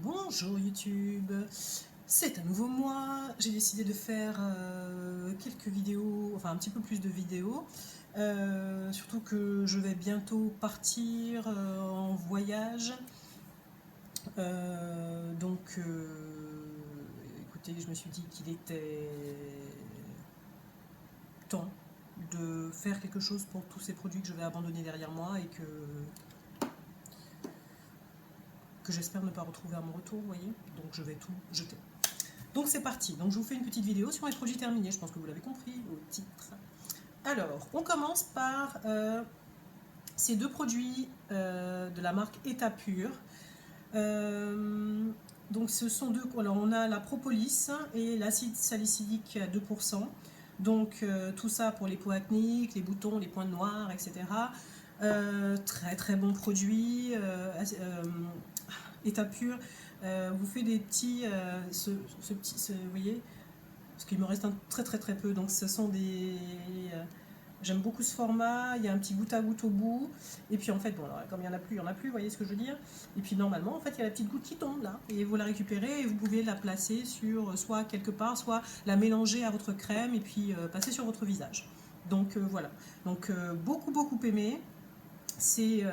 Bonjour YouTube, c'est à nouveau moi. J'ai décidé de faire quelques vidéos, enfin un petit peu plus de vidéos. Surtout que je vais bientôt partir en voyage. Écoutez, je me suis dit qu'il était temps de faire quelque chose pour tous ces produits que je vais abandonner derrière moi et que j'espère ne pas retrouver à mon retour, vous voyez. Donc je vais tout jeter. Donc c'est parti, donc je vous fais une petite vidéo sur les produits terminés, je pense que vous l'avez compris au titre. Alors, on commence par ces deux produits de la marque État Pur. Donc ce sont deux, alors on a la propolis et l'acide salicylique à 2%. Donc tout ça pour les peaux acnéiques, les boutons, les points noirs, etc. Très très bon produit. État Pur vous fait des petits, vous voyez, parce qu'il me reste très très très peu, donc ce sont des... J'aime beaucoup ce format, il y a un petit goutte à goutte au bout, et puis en fait, bon, alors, comme il n'y en a plus, il n'y en a plus, vous voyez ce que je veux dire. Et puis normalement, en fait, il y a la petite goutte qui tombe là, et vous la récupérez, et vous pouvez la placer sur, soit quelque part, soit la mélanger à votre crème, et puis passer sur votre visage. Donc voilà, donc beaucoup beaucoup aimé. C'est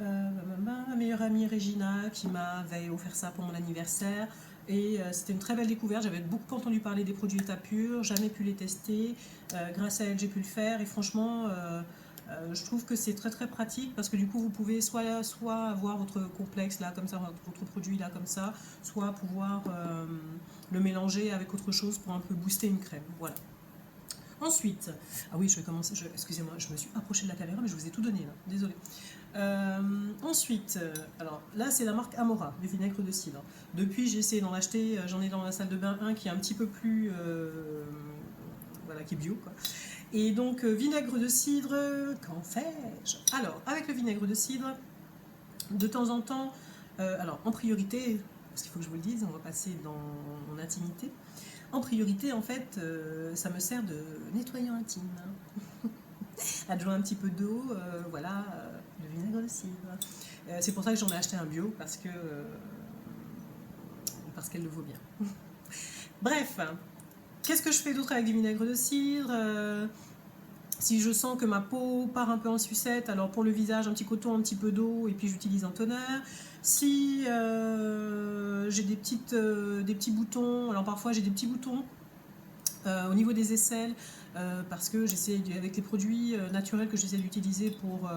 ma meilleure amie Regina qui m'avait offert ça pour mon anniversaire. Et c'était une très belle découverte. J'avais beaucoup entendu parler des produits État Pur, jamais pu les tester. Grâce à elle, j'ai pu le faire. Et franchement, je trouve que c'est très très pratique parce que du coup, vous pouvez soit avoir votre complexe là comme ça, votre produit là comme ça, soit pouvoir le mélanger avec autre chose pour un peu booster une crème. Voilà. Ensuite, ah oui, je vais commencer. Excusez-moi, je me suis approchée de la caméra, mais je vous ai tout donné là. Désolée. Ensuite, alors là c'est la marque Amora, du vinaigre de cidre. Depuis j'ai essayé d'en acheter, j'en ai dans la salle de bain un qui est un petit peu plus, voilà, qui est bio quoi. Et donc vinaigre de cidre, qu'en fais-je? Alors avec le vinaigre de cidre, de temps en temps, alors en priorité, parce qu'il faut que je vous le dise, on va passer dans mon intimité. En priorité, en fait, ça me sert de nettoyant intime. Adjoint un petit peu d'eau, voilà, le vinaigre de cidre. C'est pour ça que j'en ai acheté un bio, parce qu'elle le vaut bien. Bref, qu'est-ce que je fais d'autre avec du vinaigre de cidre? Si je sens que ma peau part un peu en sucette, alors pour le visage, un petit coton, un petit peu d'eau, et puis j'utilise un toner. Si j'ai des petits boutons, alors parfois j'ai des petits boutons au niveau des aisselles, parce que j'essaie, avec les produits naturels que j'essaie d'utiliser pour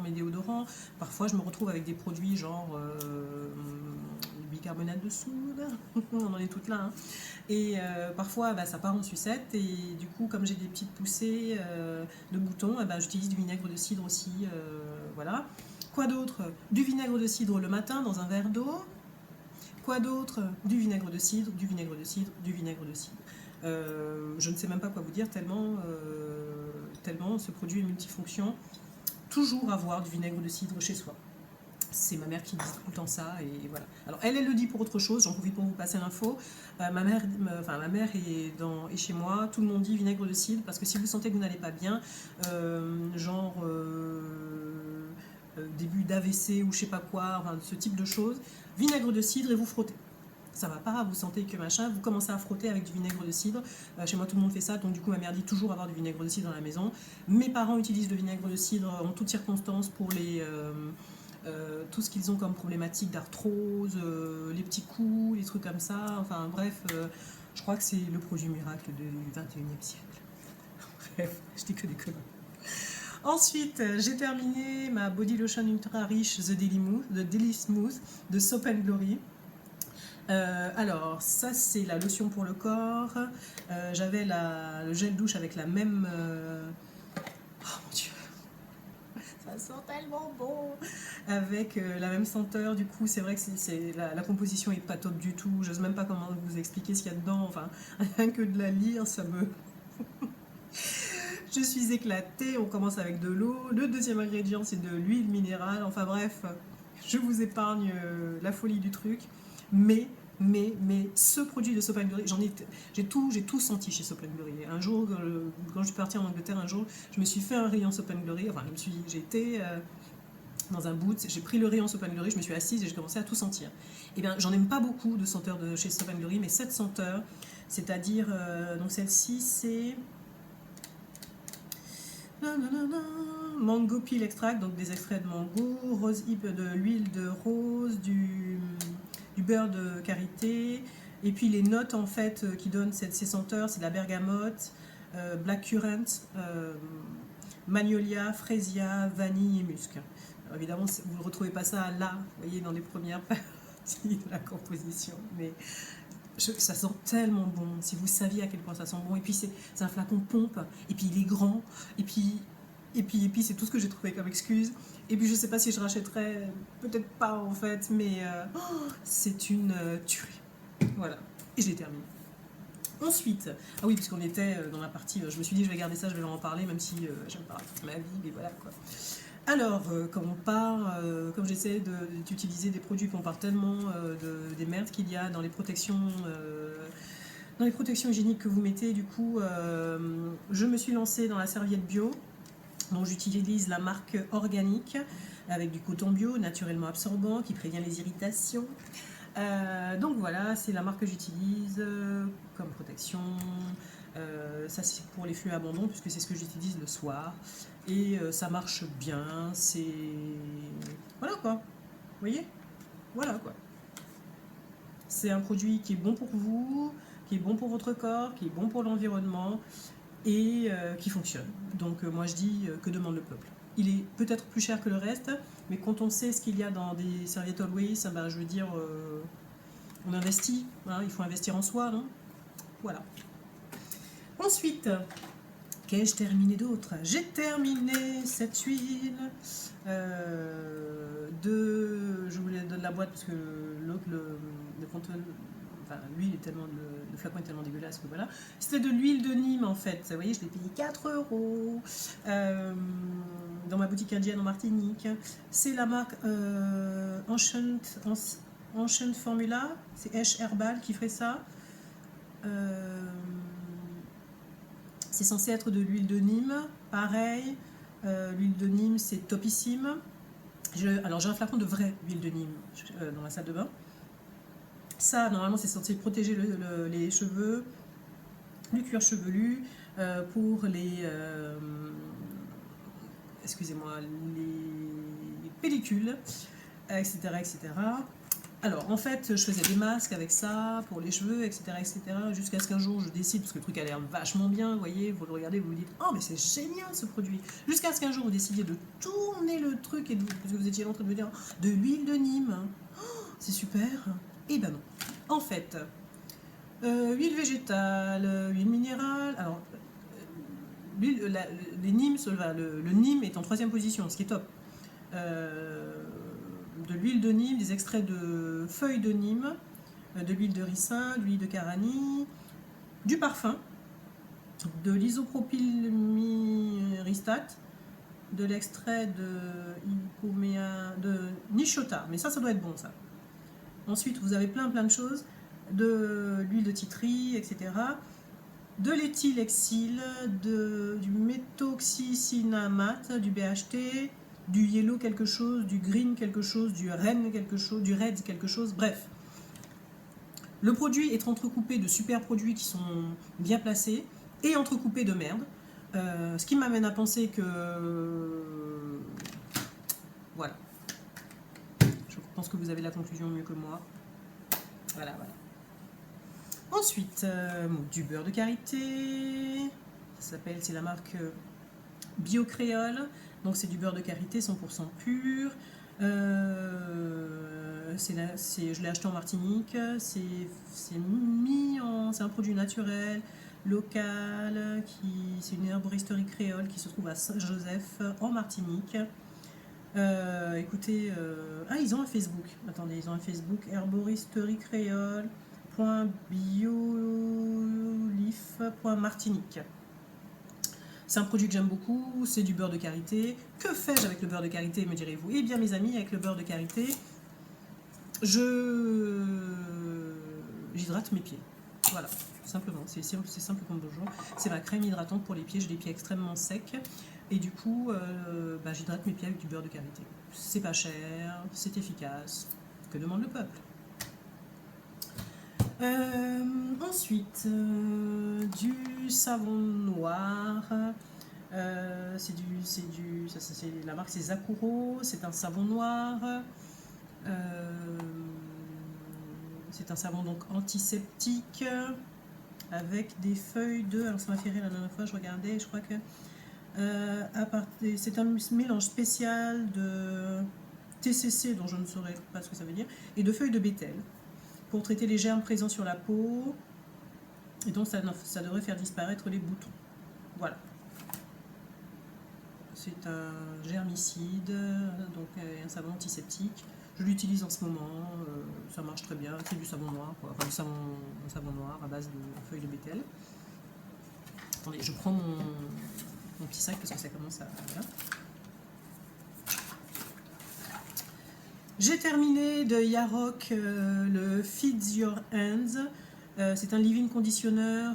mes déodorants, parfois je me retrouve avec des produits genre du bicarbonate de soude, on en est toutes là, hein. Et parfois bah, ça part en sucette, et du coup comme j'ai des petites poussées de boutons, bah, j'utilise du vinaigre de cidre aussi, voilà. Quoi d'autre? Du vinaigre de cidre le matin dans un verre d'eau. Quoi d'autre? Du vinaigre de cidre, du vinaigre de cidre, du vinaigre de cidre. Je ne sais même pas quoi vous dire tellement ce produit est multifonction. Toujours avoir du vinaigre de cidre chez soi. C'est ma mère qui dit tout le temps ça, et voilà. Alors elle le dit pour autre chose, j'en profite pour vous passer l'info. Ma mère est chez moi, tout le monde dit vinaigre de cidre, parce que si vous sentez que vous n'allez pas bien, début d'AVC ou je sais pas quoi, enfin, ce type de choses, vinaigre de cidre et vous frottez. Ça va pas, vous sentez que machin, vous commencez à frotter avec du vinaigre de cidre. Chez moi tout le monde fait ça, donc du coup ma mère dit toujours avoir du vinaigre de cidre dans la maison. Mes parents utilisent le vinaigre de cidre en toutes circonstances pour tout ce qu'ils ont comme problématique d'arthrose, les petits coups, les trucs comme ça, enfin bref, je crois que c'est le produit miracle du 21e siècle. Bref, je dis que des conneries. Ensuite, j'ai terminé ma body lotion ultra riche The Daily Smooth de Soap & Glory. Alors, ça c'est la lotion pour le corps. J'avais le gel douche avec la même... Oh mon dieu, ça sent tellement bon! Avec la même senteur, du coup c'est vrai que la composition est pas top du tout. J'ose même pas comment vous expliquer ce qu'il y a dedans. Enfin, rien que de la lire, ça me... Je suis éclatée. On commence avec de l'eau. Le deuxième ingrédient c'est de l'huile minérale. Enfin bref, je vous épargne la folie du truc. Mais ce produit de Soap & Glory, j'ai tout senti chez Soap & Glory. Un jour, quand je suis partie en Angleterre, je me suis fait un rayon Soap & Glory. Enfin, j'ai été dans un boot, j'ai pris le rayon Soap & Glory, je me suis assise et j'ai commencé à tout sentir. Et bien, j'en aime pas beaucoup de senteurs de chez Soap & Glory, mais cette senteur, c'est-à-dire, donc celle-ci, c'est mango peel extract, donc des extraits de mango, rose hip, de l'huile de rose, du beurre de karité, et puis les notes en fait qui donnent ces senteurs, c'est la bergamote, black currant, magnolia, freesia, vanille et musc. Alors évidemment, vous ne retrouvez pas ça là, vous voyez, dans les premières parties de la composition, mais ça sent tellement bon. Si vous saviez à quel point ça sent bon, et puis c'est un flacon pompe, et puis il est grand, et puis c'est tout ce que j'ai trouvé comme excuse. Et puis je sais pas si je rachèterais, peut-être pas en fait, mais c'est une tuerie. Voilà, et je l'ai terminé. Ensuite, ah oui, puisqu'on était dans la partie, je me suis dit je vais garder ça, je vais en parler, même si j'aime pas ma vie, mais voilà quoi. Alors, comme on parle, comme j'essaie d'utiliser des produits, qu'on parle tellement des merdes qu'il y a dans les protections hygiéniques que vous mettez, du coup, je me suis lancée dans la serviette bio. Donc j'utilise la marque Organique avec du coton bio naturellement absorbant qui prévient les irritations. Donc voilà, c'est la marque que j'utilise comme protection. Ça c'est pour les flux abondants puisque c'est ce que j'utilise le soir. Et ça marche bien, c'est... Voilà quoi, vous voyez? Voilà quoi. C'est un produit qui est bon pour vous, qui est bon pour votre corps, qui est bon pour l'environnement et qui fonctionne. Donc moi je dis que demande le peuple. Il est peut-être plus cher que le reste, mais quand on sait ce qu'il y a dans des serviettes Always, ben, je veux dire, on investit, hein, il faut investir en soi, non? Voilà. Ensuite, qu'ai-je terminé d'autre? J'ai terminé cette huile je vous donne la boîte parce que l'autre, le conteneur, enfin l'huile est tellement, le flacon est tellement dégueulasse que voilà. C'était de l'huile de Nîmes en fait, vous voyez, je l'ai payé 4 € dans ma boutique indienne en Martinique. C'est la marque Ancient Formula, c'est H Herbal qui ferait ça. C'est censé être de l'huile de Nîmes, pareil, l'huile de Nîmes c'est topissime. Alors j'ai un flacon de vraie huile de Nîmes dans la salle de bain. Ça, normalement, c'est censé protéger les cheveux, le cuir chevelu, pour les... excusez-moi, les pellicules, etc., etc. Alors, en fait, je faisais des masques avec ça, pour les cheveux, etc., etc., jusqu'à ce qu'un jour, je décide, parce que le truc a l'air vachement bien, vous voyez, vous le regardez, vous vous dites « Oh, mais c'est génial, ce produit !» Jusqu'à ce qu'un jour, vous décidiez de tourner le truc, parce que vous étiez en train de me dire « De l'huile de Nîmes, oh, c'est super !» Eh ben non. En fait, huile végétale, huile minérale, alors, les Nîmes, le Nîmes est en 3e position, ce qui est top. De l'huile de Nîmes, des extraits de feuilles de Nîmes, de l'huile de ricin, de l'huile de carani, du parfum, de l'isopropylmyristate, de l'extrait de Nishota, mais ça doit être bon ça. Ensuite, vous avez plein de choses, de l'huile de titri, etc. De l'éthylexyle, du méthoxycinamate, du BHT, du yellow quelque chose, du green quelque chose, du ren quelque chose, du red quelque chose, bref. Le produit est entrecoupé de super produits qui sont bien placés et entrecoupé de merde. Ce qui m'amène à penser que... Voilà. Je pense que vous avez la conclusion mieux que moi. Voilà. Ensuite, du beurre de karité. C'est la marque Bio Créole. Donc c'est du beurre de karité 100% pur. Je l'ai acheté en Martinique. C'est un produit naturel, local. C'est une herboristerie créole qui se trouve à Saint-Joseph en Martinique. Écoutez, ils ont un Facebook. Attendez, ils ont un Facebook, herboristerie créole. .biolif.martinique. C'est un produit que j'aime beaucoup, c'est du beurre de karité. Que fais-je avec le beurre de karité, me direz-vous? Eh bien mes amis, avec le beurre de karité, j'hydrate mes pieds. Voilà, simplement, c'est simple comme bonjour. C'est ma crème hydratante pour les pieds, j'ai des pieds extrêmement secs. Et du coup, j'hydrate mes pieds avec du beurre de karité. c'est pas cher, c'est efficace. Que demande le peuple? Ensuite, du savon noir. C'est la marque c'est Zakuro, c'est un savon noir. C'est un savon donc antiseptique avec des feuilles de. Alors ça m'a fait rire la dernière fois, je regardais, je crois que c'est un mélange spécial de TCC, dont je ne saurais pas ce que ça veut dire, et de feuilles de bétel pour traiter les germes présents sur la peau. Et donc ça devrait faire disparaître les boutons. Voilà. C'est un germicide, donc un savon antiseptique. Je l'utilise en ce moment, ça marche très bien. C'est du savon noir, quoi. Enfin, un savon noir à base de feuilles de bétel. Attendez, je prends mon petit sac parce que ça commence à... Voilà. J'ai terminé de Yarok le Feeds Your Hands. C'est un leave-in conditioner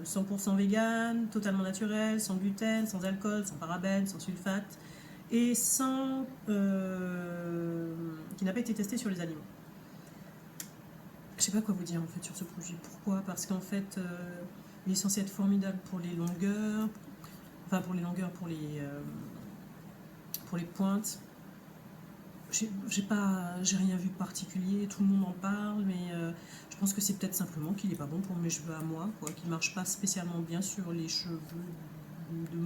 100% vegan, totalement naturel, sans gluten, sans alcool, sans parabènes, sans sulfate et sans qui n'a pas été testé sur les animaux. Je sais pas quoi vous dire en fait sur ce produit. Pourquoi? Parce qu'en fait il est censé être formidable pour les longueurs, enfin pour les longueurs, pour les pointes. J'ai rien vu de particulier, tout le monde en parle, mais je pense que c'est peut-être simplement qu'il n'est pas bon pour mes cheveux à moi, quoi, qu'il ne marche pas spécialement bien sur les cheveux de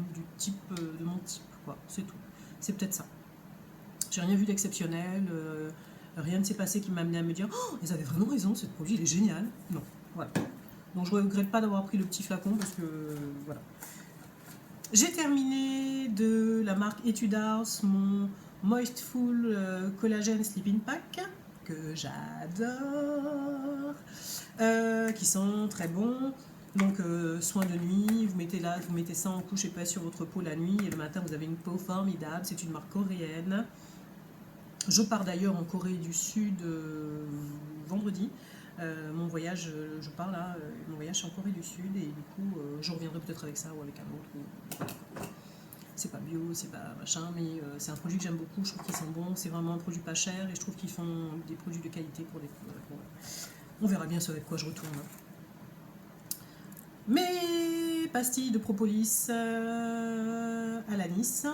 mon type, quoi, c'est tout. C'est peut-être ça. J'ai rien vu d'exceptionnel, rien ne s'est passé qui m'a amené à me dire « Oh, ils avaient vraiment raison, ce produit, il est génial !» Non, voilà. Donc je ne regrette pas d'avoir pris le petit flacon, parce que, voilà. J'ai terminé de la marque Etude House mon Moistful Collagen Sleeping Pack, que j'adore, qui sont très bons. Donc soin de nuit, vous mettez ça en couche épaisse sur votre peau la nuit et le matin vous avez une peau formidable. C'est une marque coréenne. Je pars d'ailleurs en Corée du Sud vendredi. Mon voyage, je pars là, mon voyage c'est en Corée du Sud et du coup je reviendrai peut-être avec ça ou avec un autre. C'est pas bio, c'est pas machin, mais c'est un produit que j'aime beaucoup, je trouve qu'ils sont bons, c'est vraiment un produit pas cher et je trouve qu'ils font des produits de qualité pour les... On verra bien ce avec quoi je retourne. Mes pastilles de propolis à l'anis,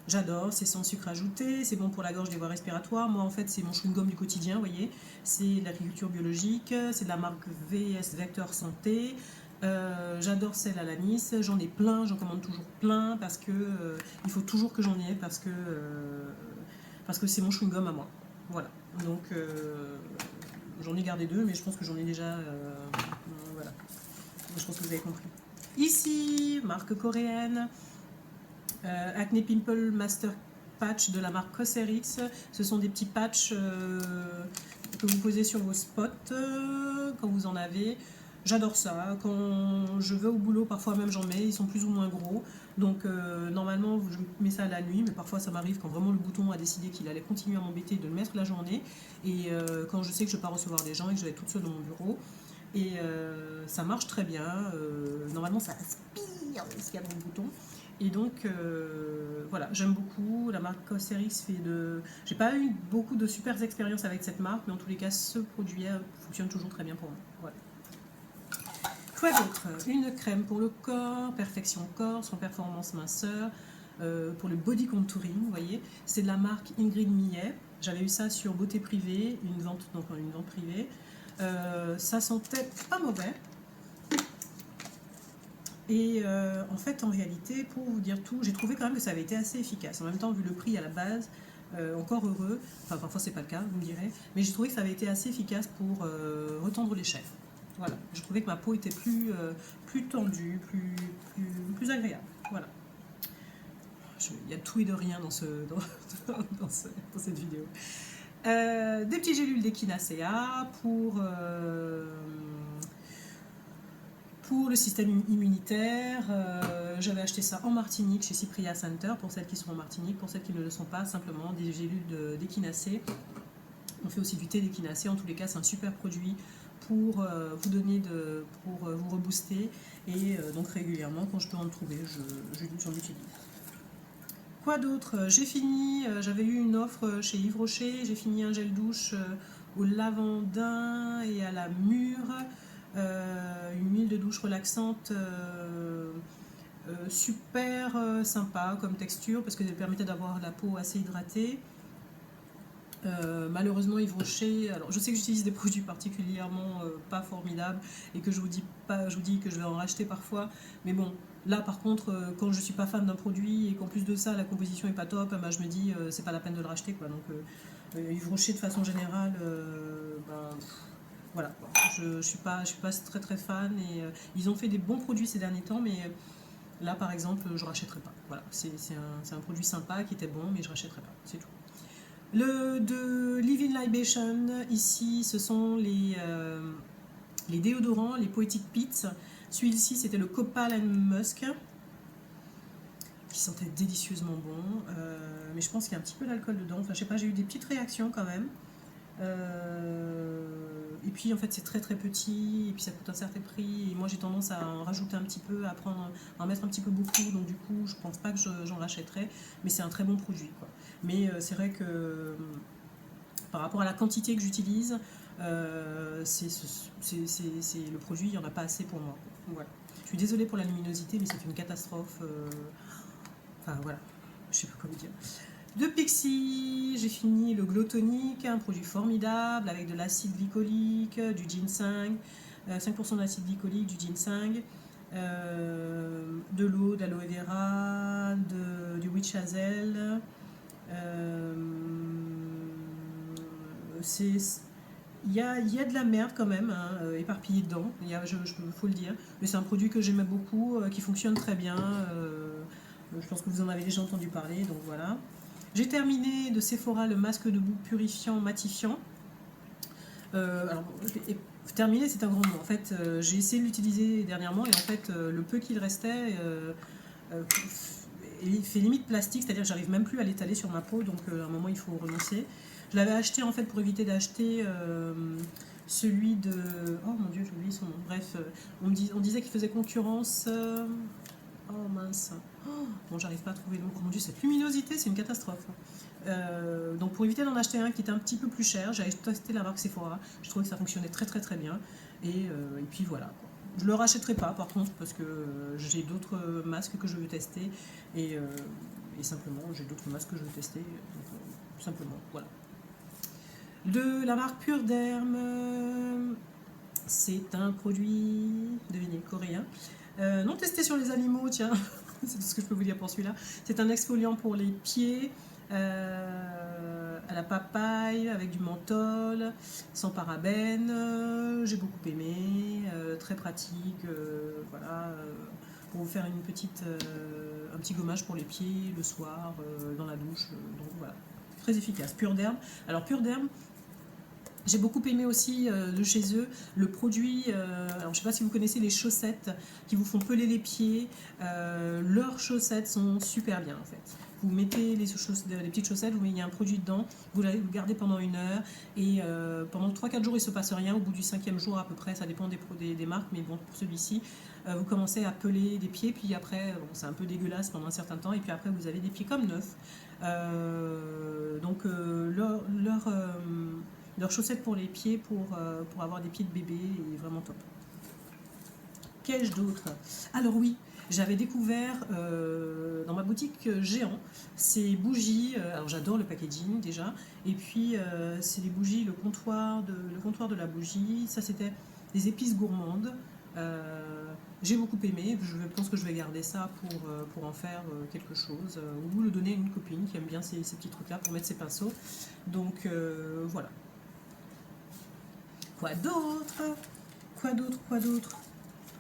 j'adore, c'est sans sucre ajouté, c'est bon pour la gorge, des voies respiratoires. Moi en fait c'est mon chewing-gum du quotidien, vous voyez, c'est de l'agriculture biologique, c'est de la marque VS Vecteur Santé. J'adore celle à l'anis, j'en ai plein, j'en commande toujours plein parce que il faut toujours que j'en ai parce que c'est mon chewing-gum à moi. Voilà, donc j'en ai gardé 2, mais je pense que j'en ai déjà. Voilà, je pense que vous avez compris. Ici, marque coréenne, Acne Pimple Master Patch de la marque Cosrx. Ce sont des petits patchs que vous posez sur vos spots quand vous en avez. J'adore ça, quand je vais au boulot, parfois même j'en mets, ils sont plus ou moins gros. Donc normalement je mets ça la nuit, mais parfois ça m'arrive quand vraiment le bouton a décidé qu'il allait continuer à m'embêter de le mettre la journée. Et quand je sais que je ne vais pas recevoir des gens et que je vais être toute seule dans mon bureau. Et ça marche très bien, normalement ça aspire ce qu'il y a dans le bouton. Et donc voilà, j'aime beaucoup, la marque Cosrx fait de... J'ai pas eu beaucoup de super expériences avec cette marque, mais en tous les cas ce produit fonctionne toujours très bien pour moi. Voilà. Quoi d'autre? Une crème pour le corps, Perfection Corps, sans performance minceur, pour le body contouring, vous voyez. C'est de la marque Ingrid Millet. J'avais eu ça sur Beauté Privée, une vente privée. Ça sentait pas mauvais. Et en fait, en réalité, pour vous dire tout, j'ai trouvé quand même que ça avait été assez efficace. En même temps, vu le prix à la base, encore heureux, enfin parfois c'est pas le cas, vous me direz, mais j'ai trouvé que ça avait été assez efficace pour retendre les chaînes. Voilà, je trouvais que ma peau était plus tendue, plus agréable. Voilà. Il y a tout et de rien dans cette vidéo. Des petites gélules d'Echinacea pour le système immunitaire. J'avais acheté ça en Martinique chez Cypria Center, pour celles qui sont en Martinique, pour celles qui ne le sont pas, simplement des gélules d'Echinacea. On fait aussi du thé d'Echinacea, en tous les cas c'est un super produit pour vous donner pour vous rebooster et donc régulièrement quand je peux en trouver j'en utilise. Quoi d'autre? J'ai fini, j'avais eu une offre chez Yves Rocher, j'ai fini un gel douche au lavandin et à la mûre, une huile de douche relaxante super sympa comme texture parce qu'elle permettait d'avoir la peau assez hydratée. Malheureusement Yves Rocher, alors je sais que j'utilise des produits particulièrement pas formidables et que je vous dis que je vais en racheter parfois, mais bon, là par contre quand je suis pas fan d'un produit et qu'en plus de ça la composition est pas top, bah, je me dis c'est pas la peine de le racheter quoi. Donc Yves Rocher de façon générale, ben, voilà, je suis pas très très fan et ils ont fait des bons produits ces derniers temps, mais là par exemple je rachèterai pas. Voilà, c'est un produit sympa qui était bon, mais je rachèterai pas, c'est tout. Le de Living Libation, ici, ce sont les déodorants, les Poetic Pits. Celui-ci, c'était le Copal and Musk, qui sentait délicieusement bon. Mais je pense qu'il y a un petit peu d'alcool dedans. Enfin, je sais pas, j'ai eu des petites réactions quand même. Et puis, en fait, c'est très très petit, et puis ça coûte un certain prix. Et moi, j'ai tendance à en rajouter un petit peu, à en mettre un petit peu beaucoup. Donc, du coup, je pense pas que j'en rachèterai. Mais c'est un très bon produit, quoi. Mais c'est vrai que par rapport à la quantité que j'utilise, le produit, il n'y en a pas assez pour moi. Voilà. Je suis désolée pour la luminosité, mais c'est une catastrophe. Enfin voilà, je sais pas quoi vous dire. De Pixi, j'ai fini le Glow Tonic, un produit formidable avec de l'acide glycolique, du ginseng, 5% d'acide glycolique, du ginseng, de l'eau, d'aloe vera, du witch hazel. Il y a de la merde quand même hein, éparpillée dedans, faut le dire. Mais c'est un produit que j'aimais beaucoup, qui fonctionne très bien. Je pense que vous en avez déjà entendu parler, donc voilà. J'ai terminé de Sephora le masque de boue purifiant matifiant. Alors, terminé, c'est un grand mot. En fait, j'ai essayé de l'utiliser dernièrement et en fait, le peu qu'il restait il fait limite plastique, c'est-à-dire que j'arrive même plus à l'étaler sur ma peau, donc à un moment il faut renoncer. Je l'avais acheté en fait pour éviter d'acheter celui de... Oh mon dieu, j'ai oublié son nom. Bref, on disait qu'il faisait concurrence... Oh mince. Oh, bon, j'arrive pas à trouver le nom. Oh mon dieu, cette luminosité, c'est une catastrophe. Donc pour éviter d'en acheter un qui était un petit peu plus cher, j'avais testé la marque Sephora. Je trouvais que ça fonctionnait très très très bien. Et puis voilà, quoi. Je ne le rachèterai pas par contre parce que j'ai d'autres masques que je veux tester et simplement j'ai d'autres masques que je veux tester. Donc, simplement, voilà. De la marque Pure Derm, c'est un produit, devinez, coréen. Non testé sur les animaux, tiens, c'est tout ce que je peux vous dire pour celui-là. C'est un exfoliant pour les pieds. À la papaye, avec du menthol, sans parabènes, j'ai beaucoup aimé, très pratique, voilà, pour vous faire un petit gommage pour les pieds le soir, dans la douche, donc voilà, très efficace. Pure Derm. Alors Pure Derm, j'ai beaucoup aimé aussi de chez eux le produit, alors je ne sais pas si vous connaissez les chaussettes qui vous font peler les pieds, leurs chaussettes sont super bien en fait. Vous mettez les petites chaussettes, vous mettez un produit dedans, vous le gardez pendant 1 heure et pendant 3-4 jours il ne se passe rien. Au bout du 5e jour à peu près, ça dépend des marques, mais bon pour celui-ci, vous commencez à peler des pieds, puis après bon, c'est un peu dégueulasse pendant un certain temps et puis après vous avez des pieds comme neufs. Donc leurs chaussettes pour les pieds pour avoir des pieds de bébé est vraiment top. Qu'ai-je d'autre? Alors oui, j'avais découvert dans ma boutique Géant ces bougies, alors j'adore le packaging déjà, et puis c'est les bougies, le comptoir de la bougie, ça c'était des épices gourmandes. J'ai beaucoup aimé, je pense que je vais garder ça pour en faire quelque chose, ou le donner à une copine qui aime bien ces petits trucs-là pour mettre ses pinceaux. Donc voilà. Quoi d'autre?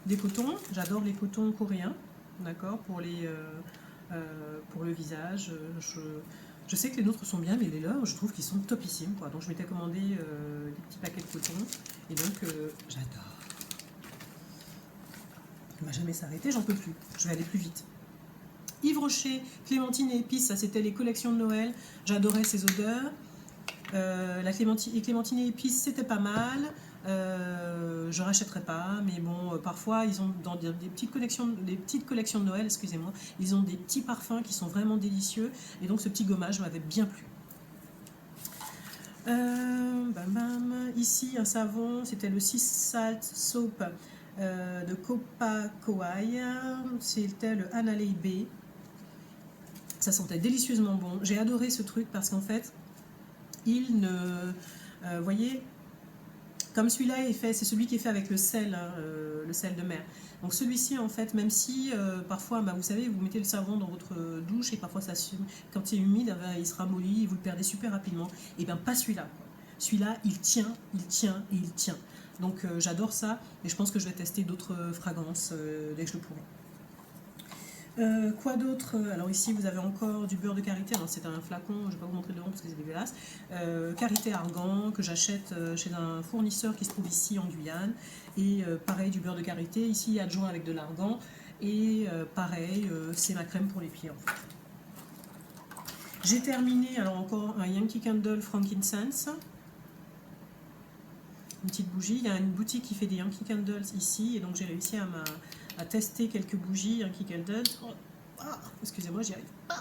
Des cotons, j'adore les cotons coréens, d'accord, pour le visage. Je sais que les nôtres sont bien, mais les leurs, je trouve qu'ils sont topissimes, quoi. Donc je m'étais commandé des petits paquets de coton, et donc j'adore. Il ne va jamais s'arrêter, j'en peux plus, je vais aller plus vite. Yves Rocher, clémentine et épices, ça c'était les collections de Noël, j'adorais ces odeurs. La clémentine et épices, c'était pas mal. Je rachèterai pas, mais bon, parfois ils ont dans des petites collections de Noël, excusez-moi, ils ont des petits parfums qui sont vraiment délicieux, et donc ce petit gommage m'avait bien plu. Bam bam. Ici un savon, c'était le Sea Salt Soap de Copa Kauai, c'était le Hanalei Bay. Ça sentait délicieusement bon. J'ai adoré ce truc parce qu'en fait, il ne... vous voyez, comme celui-là est fait, c'est celui qui est fait avec le sel, hein, le sel de mer. Donc celui-ci, en fait, même si parfois, bah, vous savez, vous mettez le savon dans votre douche et parfois, quand c'est humide, il se ramollit et vous le perdez super rapidement. Et bien, pas celui-là. Celui-là, il tient et il tient. Donc j'adore ça et je pense que je vais tester d'autres fragrances dès que je le pourrai. Quoi d'autre? Alors ici vous avez encore du beurre de karité, c'est un flacon, je ne vais pas vous montrer le nom parce que c'est dégueulasse. Karité argan que j'achète chez un fournisseur qui se trouve ici en Guyane. Et pareil du beurre de karité, ici adjoint avec de l'argan. Et pareil, c'est ma crème pour les pieds en fait. J'ai terminé, alors encore un Yankee Candle Frankincense. Une petite bougie, il y a une boutique qui fait des Yankee Candles ici et donc j'ai réussi à tester quelques bougies Yankee Candles. Oh, ah, excusez-moi, j'y arrive pas.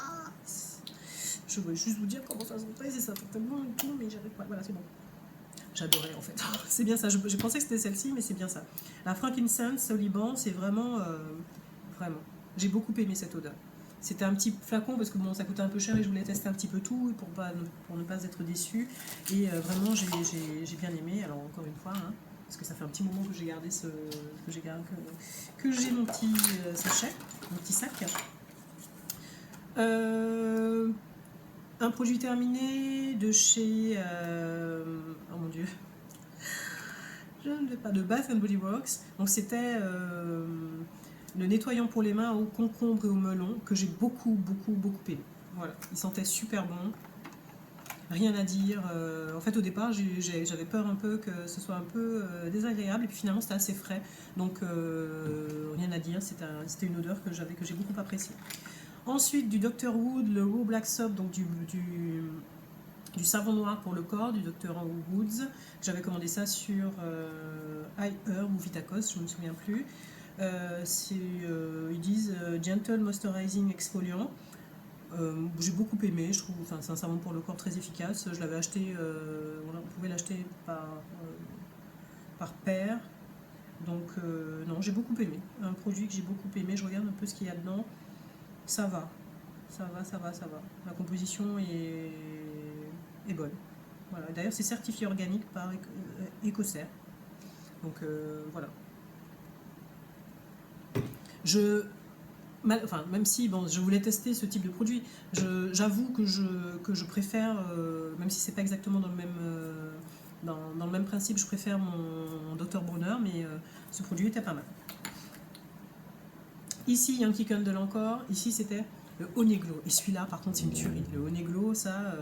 Je voulais juste vous dire comment ça sentait, c'est ça tellement et tout, mais j'arrive pas. Voilà, c'est bon. J'adorais en fait. C'est bien ça. Je pensais que c'était celle-ci, mais c'est bien ça. La Frankincense au Liban, c'est vraiment, vraiment. J'ai beaucoup aimé cette odeur. C'était un petit flacon parce que bon, ça coûtait un peu cher et je voulais tester un petit peu tout pour ne pas être déçue. Et vraiment, j'ai bien aimé. Alors encore une fois, hein, parce que ça fait un petit moment que j'ai gardé que j'ai mon petit sachet, mon petit sac. Un produit terminé de chez oh mon dieu, je ne vais pas, de Bath and Body Works. Donc c'était le nettoyant pour les mains au concombre et au melon que j'ai beaucoup aimé. Voilà, il sentait super bon. Rien à dire. En fait, au départ, j'avais peur un peu que ce soit un peu désagréable, et puis finalement, c'était assez frais. Donc, rien à dire. C'était une odeur que j'ai beaucoup appréciée. Ensuite, du Dr. Wood, le Raw Black Soap, donc du savon noir pour le corps, du Dr. Woods. J'avais commandé ça sur iHerb ou Vitacos, je ne me souviens plus. Ils disent Gentle Moisturizing Exfoliant. J'ai beaucoup aimé, je trouve, c'est un savon pour le corps très efficace. Je l'avais acheté, on pouvait l'acheter par paire. Donc non, j'ai beaucoup aimé. Un produit que j'ai beaucoup aimé, je regarde un peu ce qu'il y a dedans. Ça va. La composition est bonne. Voilà. D'ailleurs, c'est certifié organique par Ecocer. Donc voilà. Même si bon, je voulais tester ce type de produit, j'avoue que je préfère, même si c'est pas exactement dans le même principe, je préfère mon Dr. Bronner, mais ce produit était pas mal. Ici, Yankee Candle encore. Ici, c'était le Honey Glow. Et celui-là, par contre, c'est une tuerie. Le Honey Glow, ça,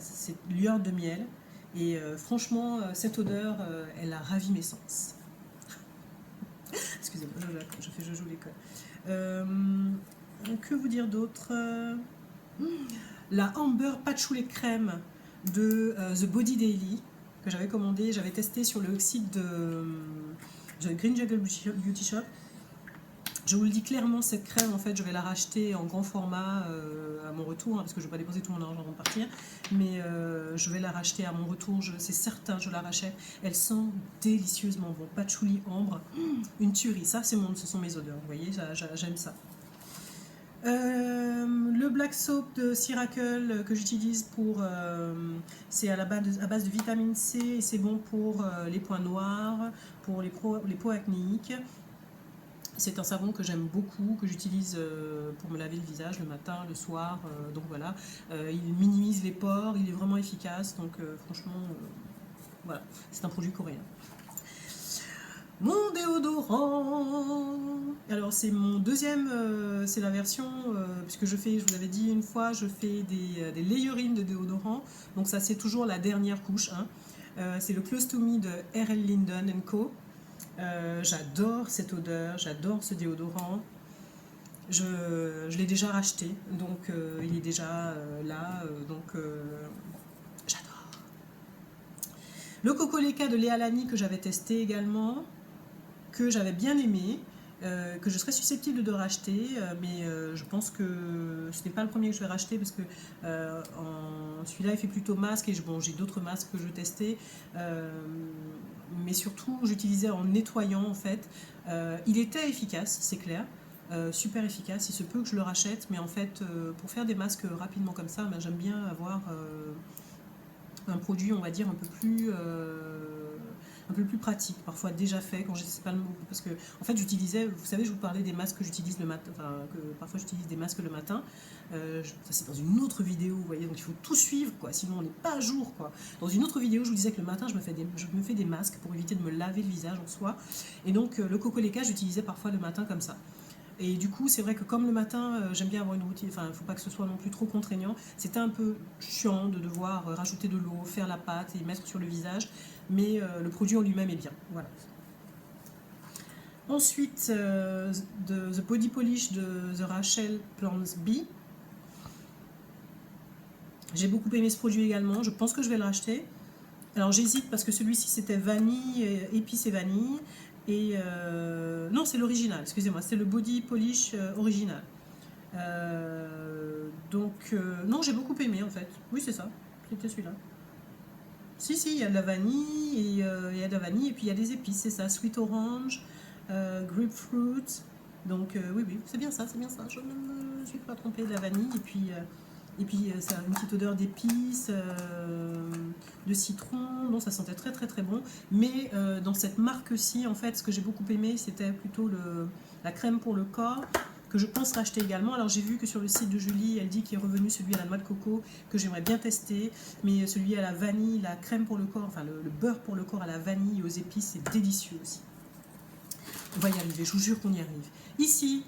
c'est lueur de miel. Et franchement, cette odeur, elle a ravi mes sens. Excusez-moi, je fais jojo l'école. Que vous dire d'autre? La Amber Patchouli Crème de The Body Daily que j'avais commandé, j'avais testé sur le site de Green Jungle Beauty Shop. Je vous le dis clairement, cette crème, en fait, je vais la racheter en grand format à mon retour, hein, parce que je ne vais pas dépenser tout mon argent avant de partir, mais je vais la racheter à mon retour, c'est certain, je la rachète. Elle sent délicieusement bon. Patchouli, ambre, une tuerie. Ça, ce sont mes odeurs, vous voyez, j'aime ça. Le Black Soap de Ciracle que j'utilise c'est à base de vitamine C et c'est bon pour les points noirs, pour les peaux acnéiques. C'est un savon que j'aime beaucoup, que j'utilise pour me laver le visage le matin, le soir, donc voilà. Il minimise les pores, il est vraiment efficace, donc franchement, voilà, c'est un produit coréen. Mon déodorant. Alors c'est mon deuxième, c'est la version, puisque je vous l'avais dit une fois, je fais des layerines de déodorant, donc ça c'est toujours la dernière couche, hein. C'est le Close to Me de R.L. Linden & Co. J'adore cette odeur, j'adore ce déodorant. Je l'ai déjà racheté, donc il est déjà là, donc j'adore. Le Coccoleka de Léa Lamy que j'avais testé également, que j'avais bien aimé, que je serais susceptible de racheter, mais je pense que ce n'est pas le premier que je vais racheter parce que celui-là il fait plutôt masque et bon, j'ai d'autres masques que je testais, mais surtout j'utilisais en nettoyant en fait. Il était efficace, c'est clair. Super efficace, il se peut que je le rachète, mais en fait pour faire des masques rapidement comme ça, ben, j'aime bien avoir un produit on va dire un peu plus pratique, parfois déjà fait, quand je sais pas le mot, parce que en fait j'utilisais, vous savez, je vous parlais des masques que j'utilise le matin, enfin que parfois j'utilise des masques le matin, ça c'est dans une autre vidéo, vous voyez, donc il faut tout suivre, quoi, sinon on n'est pas à jour, quoi. Dans une autre vidéo, je vous disais que le matin je me fais des masques pour éviter de me laver le visage en soi, et donc le Coccoleka j'utilisais parfois le matin comme ça. Et du coup, c'est vrai que comme le matin, j'aime bien avoir une routine, enfin, il ne faut pas que ce soit non plus trop contraignant. C'était un peu chiant de devoir rajouter de l'eau, faire la pâte et mettre sur le visage, mais le produit en lui-même est bien. Voilà. Ensuite, The Body Polish de The Rachel Plans B. J'ai beaucoup aimé ce produit également, je pense que je vais le racheter. Alors j'hésite parce que celui-ci c'était vanille, épices et vanille. Et non, c'est l'original, excusez-moi, c'est le Body Polish original. Donc, non, j'ai beaucoup aimé en fait. Oui, c'est ça, c'était celui-là. Si, il y a de la vanille, et il y a de la vanille, et puis il y a des épices, c'est ça, sweet orange, grapefruit. Donc, oui, c'est bien ça, c'est bien ça. Je ne me suis pas trompée, de la vanille, et puis ça a une petite odeur d'épices, de citron. Non, ça sentait très très très bon. Mais dans cette marque-ci, en fait, ce que j'ai beaucoup aimé, c'était plutôt la crème pour le corps, que je pense racheter également. Alors j'ai vu que sur le site de Julie, elle dit qu'il est revenu celui à la noix de coco, que j'aimerais bien tester. Mais celui à la vanille, la crème pour le corps, enfin le beurre pour le corps à la vanille et aux épices, c'est délicieux aussi. On va y arriver, je vous jure qu'on y arrive. Ici,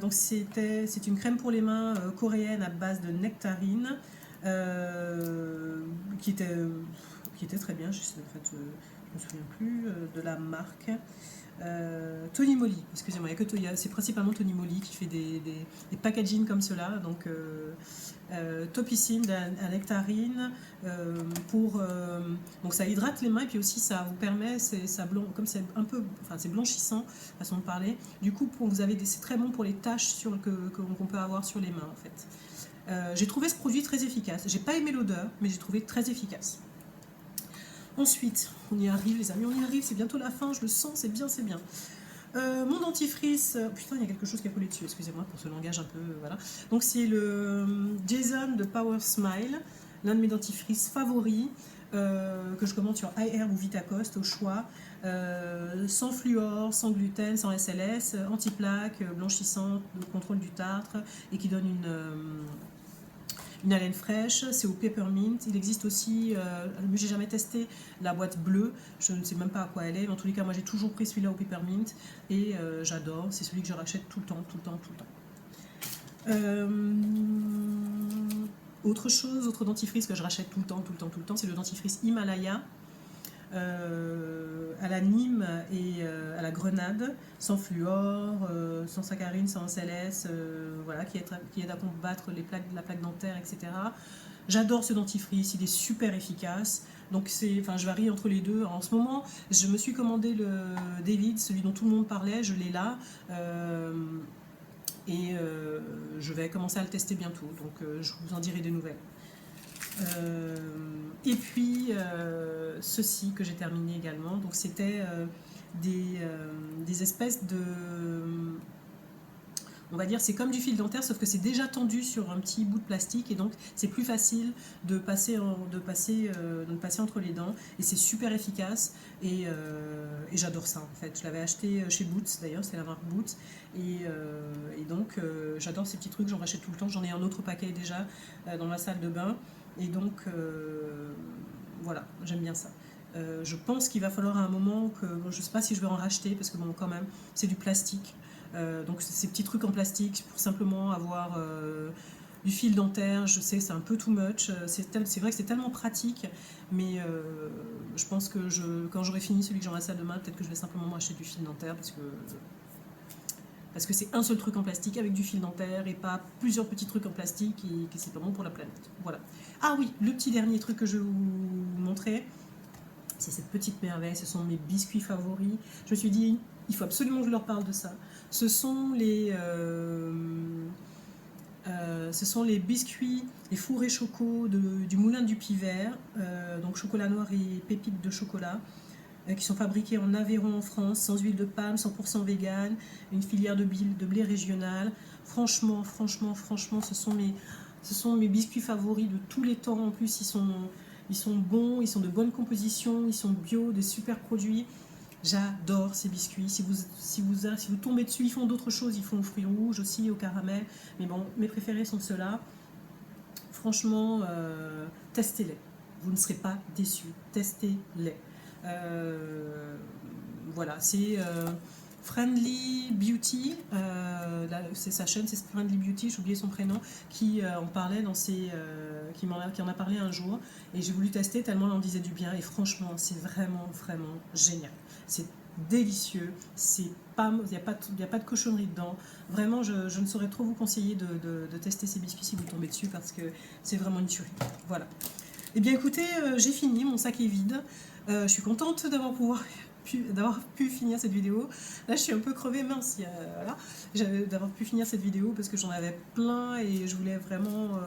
donc c'est une crème pour les mains coréenne à base de nectarine, qui était très bien. En fait, je me souviens plus de la marque. Tony Moly, excusez-moi, c'est principalement Tony Moly qui fait des packaging comme cela, donc topissime à nectarine, donc ça hydrate les mains et puis aussi ça vous permet, comme c'est un peu, enfin c'est blanchissant, façon de parler, du coup c'est très bon pour les taches qu'on peut avoir sur les mains en fait. J'ai trouvé ce produit très efficace, j'ai pas aimé l'odeur, mais j'ai trouvé très efficace. Ensuite, on y arrive les amis, on y arrive, c'est bientôt la fin, je le sens, c'est bien, c'est bien. Mon dentifrice, putain il y a quelque chose qui a collé dessus, excusez-moi pour ce langage un peu, voilà. Donc c'est le Jason de Power Smile, l'un de mes dentifrices favoris, que je commande sur iHerb ou Vitacost au choix, sans fluor, sans gluten, sans SLS, anti-plaque, blanchissant, de contrôle du tartre, et qui donne une haleine fraîche, c'est au peppermint. Il existe aussi, mais j'ai jamais testé la boîte bleue, je ne sais même pas à quoi elle est, mais en tous les cas moi j'ai toujours pris celui-là au peppermint et j'adore, c'est celui que je rachète tout le temps. Autre dentifrice que je rachète tout le temps, c'est le dentifrice Himalaya, à la Nîmes et à la Grenade, sans fluor, sans saccharine, sans SLS, voilà, qui aide à combattre la plaque dentaire, etc. J'adore ce dentifrice, il est super efficace. Donc je varie entre les deux. En ce moment, je me suis commandé le David, celui dont tout le monde parlait, je l'ai là. Je vais commencer à le tester bientôt, donc je vous en dirai des nouvelles. Et puis ceci que j'ai terminé également, donc c'était des espèces de, on va dire, c'est comme du fil dentaire sauf que c'est déjà tendu sur un petit bout de plastique et donc c'est plus facile de passer entre les dents et c'est super efficace et j'adore ça en fait. Je l'avais acheté chez Boots d'ailleurs, c'est la marque Boots et donc j'adore ces petits trucs, j'en rachète tout le temps, j'en ai un autre paquet déjà dans ma salle de bain. Et donc, voilà, j'aime bien ça. Je pense qu'il va falloir à un moment que, bon, je ne sais pas si je vais en racheter, parce que bon, quand même, c'est du plastique. Donc ces petits trucs en plastique pour simplement avoir du fil dentaire, je sais, c'est un peu too much. C'est vrai que c'est tellement pratique, mais je pense que quand j'aurai fini celui que j'en ai à la salle de bain, peut-être que je vais simplement m'acheter du fil dentaire, parce que c'est un seul truc en plastique avec du fil dentaire et pas plusieurs petits trucs en plastique et que c'est pas bon pour la planète. Voilà. Ah oui, le petit dernier truc que je vais vous montrer, c'est cette petite merveille, ce sont mes biscuits favoris. Je me suis dit, il faut absolument que je leur parle de ça. Ce sont les biscuits, les fourrés choco du Moulin du Pivert, donc chocolat noir et pépites de chocolat, qui sont fabriqués en Aveyron en France, sans huile de palme, 100% vegan, une filière de blé régional. Franchement, ce sont mes biscuits favoris de tous les temps. En plus, ils sont bons, ils sont de bonne composition, ils sont bio, des super produits. J'adore ces biscuits. Si vous tombez dessus, ils font d'autres choses. Ils font aux fruits rouges aussi, au caramel. Mais bon, mes préférés sont ceux-là. Franchement, testez-les. Vous ne serez pas déçus. Testez-les. Voilà, c'est Friendly Beauty. C'est sa chaîne, c'est Friendly Beauty. J'ai oublié son prénom, qui en parlait qui en a parlé un jour. Et j'ai voulu tester tellement on en disait du bien. Et franchement, c'est vraiment génial. C'est délicieux, il n'y a pas de cochonnerie dedans. Vraiment, je ne saurais trop vous conseiller de tester ces biscuits si vous tombez dessus parce que c'est vraiment une tuerie. Voilà. Eh bien écoutez, j'ai fini, mon sac est vide. Je suis contente d'avoir pu finir cette vidéo. Là, je suis un peu crevée, mince, voilà. D'avoir pu finir cette vidéo parce que j'en avais plein et je voulais vraiment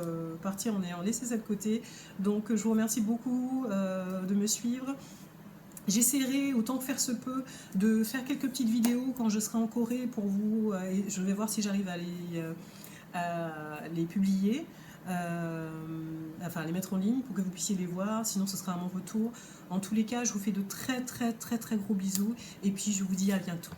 partir en ayant laissé ça de côté. Donc, je vous remercie beaucoup de me suivre. J'essaierai, autant que faire se peut, de faire quelques petites vidéos quand je serai en Corée pour vous. Et je vais voir si j'arrive à les publier, enfin à les mettre en ligne pour que vous puissiez les voir. Sinon, ce sera à mon retour. En tous les cas, je vous fais de très gros bisous. Et puis, je vous dis à bientôt.